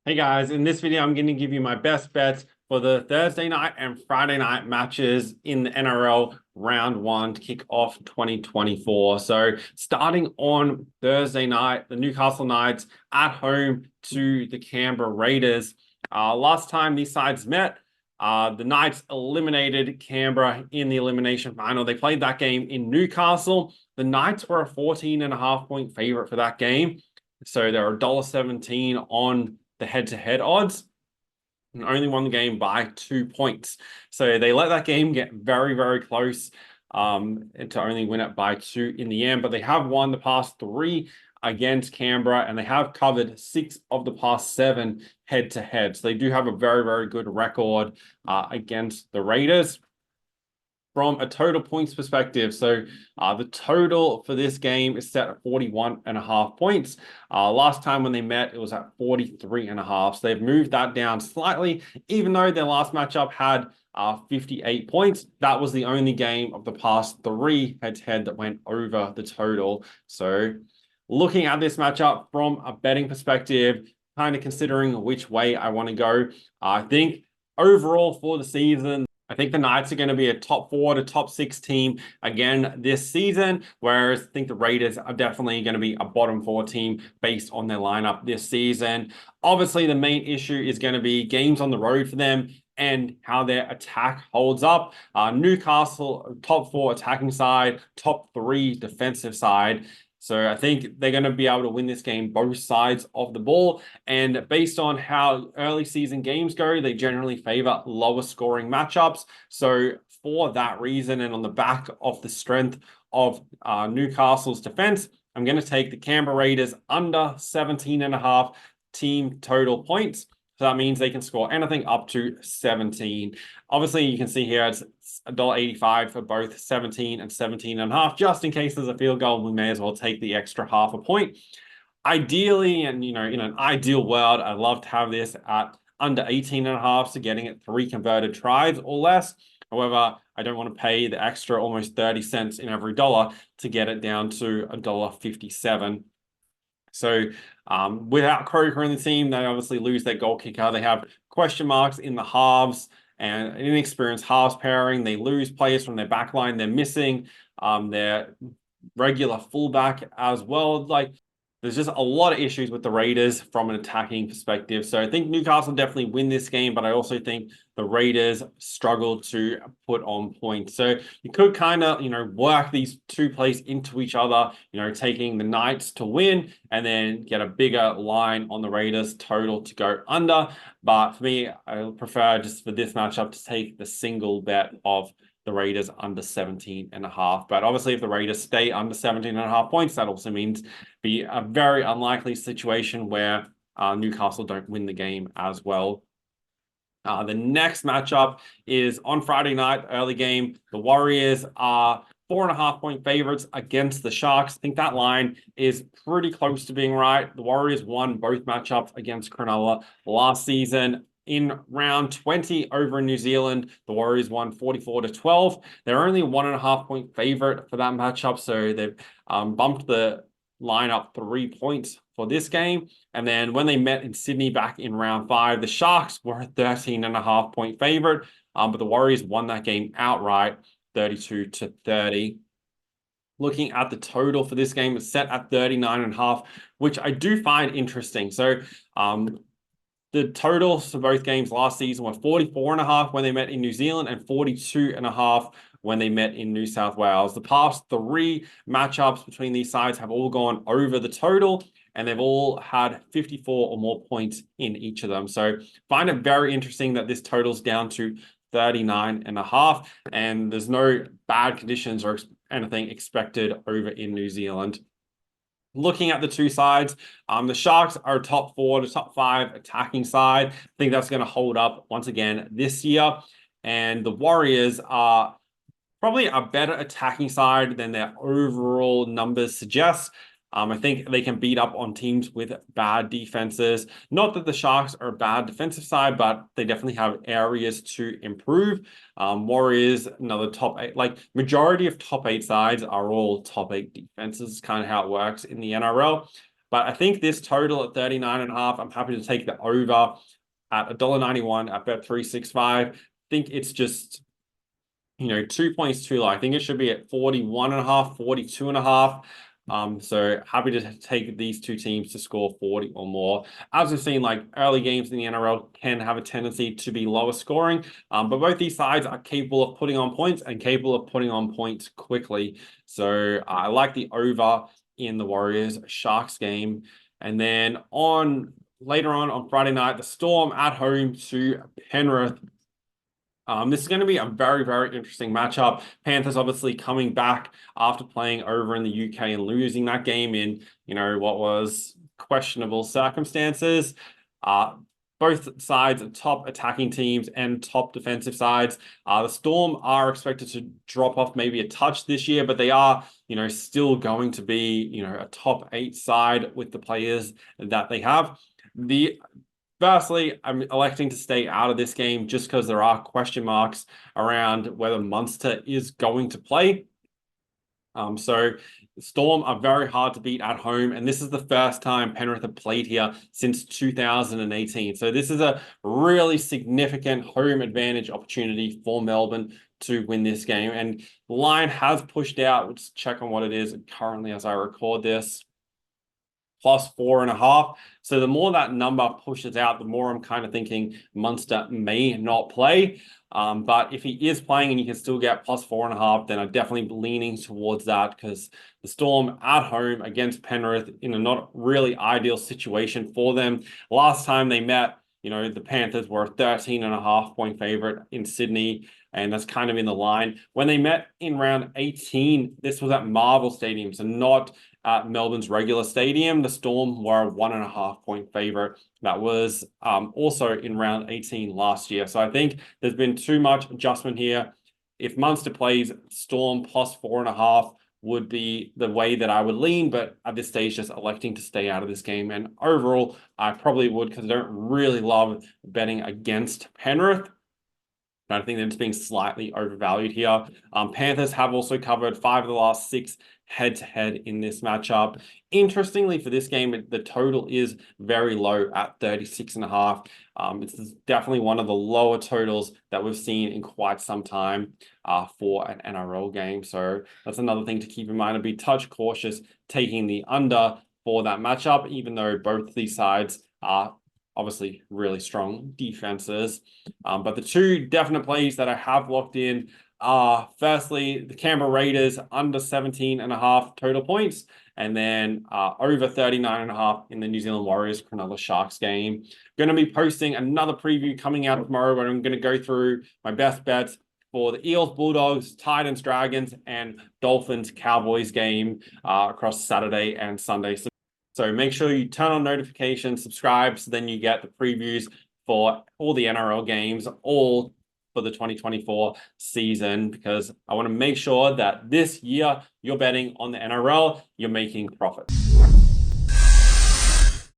Hey guys, in this video, I'm going to give you my best bets for the Thursday night and Friday night matches in the NRL round one to kick off 2024. So starting on Thursday night, the Newcastle Knights at home to the Canberra Raiders. Last time these sides met, the Knights eliminated Canberra in the elimination final. They played that game in Newcastle. The Knights were a 14.5-point favorite for that game. So they're $1.17 on the head-to-head odds and only won the game by 2 points. So they let that game get very, very close to only win it by 2 in the end. But they have won the past 3 against Canberra, and they have covered 6 of the past 7 head-to-head. So they do have a very, very good record against the Raiders. From a total points perspective, so the total for this game is set at 41.5 points. Last time when they met, it was at 43.5. So they've moved that down slightly, even though their last matchup had 58 points. That was the only game of the past 3 head-to-head that went over the total. So looking at this matchup from a betting perspective, kind of considering which way I want to go, I think overall for the season, I think the Knights are going to be a top 4 to top 6 team again this season, whereas I think the Raiders are definitely going to be a bottom 4 team based on their lineup this season. Obviously, the main issue is going to be games on the road for them and how their attack holds up. Newcastle, top 4 attacking side, top 3 defensive side. So I think they're going to be able to win this game both sides of the ball. And based on how early season games go, they generally favor lower scoring matchups. So for that reason, and on the back of the strength of Newcastle's defense, I'm going to take the Canberra Raiders under 17.5 team total points. So that means they can score anything up to 17. Obviously, you can see here it's $1.85 for both 17 and 17.5. Just in case there's a field goal, we may as well take the extra half a point. Ideally, and in an ideal world, I'd love to have this at under 18.5, so getting it 3 converted tries or less. However, I don't want to pay the extra almost 30 cents in every dollar to get it down to $1.57. So without Croker in the team, they obviously lose their goal kicker. They have question marks in the halves and an inexperienced halves pairing. They lose players from their back line. They're missing their regular fullback as well. There's just a lot of issues with the Raiders from an attacking perspective. So I think Newcastle definitely win this game, but I also think the Raiders struggle to put on points. So you could kind of, work these 2 plays into each other, taking the Knights to win and then get a bigger line on the Raiders total to go under. But for me, I prefer just for this matchup to take the single bet of the Raiders under 17.5. But obviously, if the Raiders stay under 17.5 points, that also means be a very unlikely situation where Newcastle don't win the game as well. The next matchup is on Friday night, early game. The Warriors are 4.5-point favorites against the Sharks. I think that line is pretty close to being right. The Warriors won both matchups against Cronulla last season. In round 20 over in New Zealand, the Warriors won 44-12. They're only 1.5-point favorite for that matchup, so they've bumped the line up 3 points for this game. And then when they met in Sydney back in round 5, the Sharks were a 13.5-point favorite, but the Warriors won that game outright, 32-30. Looking at the total for this game, it's set at 39.5, which I do find interesting. So the totals for both games last season were 44.5 when they met in New Zealand and 42.5 when they met in New South Wales. The past 3 matchups between these sides have all gone over the total, and they've all had 54 or more points in each of them. So find it very interesting that this totals down to 39.5, and there's no bad conditions or anything expected over in New Zealand. Looking at the 2 sides, the Sharks are a top 4 to top 5 attacking side. I think that's going to hold up once again this year. And the Warriors are probably a better attacking side than their overall numbers suggest. I think they can beat up on teams with bad defenses. Not that the Sharks are a bad defensive side, but they definitely have areas to improve. Warriors, another top 8, majority of top 8 sides are all top 8 defenses, kind of how it works in the NRL. But I think this total at 39.5, I'm happy to take the over at $1.91 at Bet365. I think it's just, 2 points too low. I think it should be at 41.5, 42.5. So happy to take these two teams to score 40 or more. As we've seen, like early games in the NRL can have a tendency to be lower scoring, but both these sides are capable of putting on points and capable of putting on points quickly. So I like the over in the Warriors Sharks game. And then later on Friday night, the Storm at home to Penrith. This is going to be a very, very interesting matchup. Panthers obviously coming back after playing over in the UK and losing that game in, what was questionable circumstances. Both sides are top attacking teams and top defensive sides. The Storm are expected to drop off maybe a touch this year, but they are, still going to be, a top 8 side with the players that they have. Firstly, I'm electing to stay out of this game just because there are question marks around whether Munster is going to play. So Storm are very hard to beat at home, and this is the first time Penrith have played here since 2018. So this is a really significant home advantage opportunity for Melbourne to win this game. And the line has pushed out. Let's check on what it is currently as I record this. +4.5. So the more that number pushes out, the more I'm kind of thinking Munster may not play. But if he is playing and you can still get +4.5, then I'm definitely leaning towards that because the Storm at home against Penrith in a not really ideal situation for them. Last time they met, the Panthers were a 13.5 point favorite in Sydney, and that's kind of in the line. When they met in round 18, this was at Marvel Stadium, so not at Melbourne's regular stadium. The Storm were a 1.5 point favorite. That was also in round 18 last year. So I think there's been too much adjustment here. If Munster plays, Storm +4.5 would be the way that I would lean, but at this stage, just electing to stay out of this game. And overall, I probably would because I don't really love betting against Penrith. I think that it's being slightly overvalued here. Panthers have also covered 5 of the last 6 head-to-head in this matchup. Interestingly, for this game, the total is very low at 36.5. It's definitely one of the lower totals that we've seen in quite some time for an NRL game. So that's another thing to keep in mind and be touch cautious taking the under for that matchup, even though both these sides are obviously really strong defenses. But the two definite plays that I have locked in are firstly the Canberra Raiders under 17.5 total points, and then over 39.5 in the New Zealand Warriors Cronulla Sharks game. Going to be posting another preview coming out tomorrow where I'm going to go through my best bets for the Eels, Bulldogs, Titans, Dragons, and Dolphins, Cowboys game across Saturday and Sunday. So make sure you turn on notifications, subscribe, so then you get the previews for all the NRL games, all for the 2024 season, because I want to make sure that this year you're betting on the NRL, you're making profit.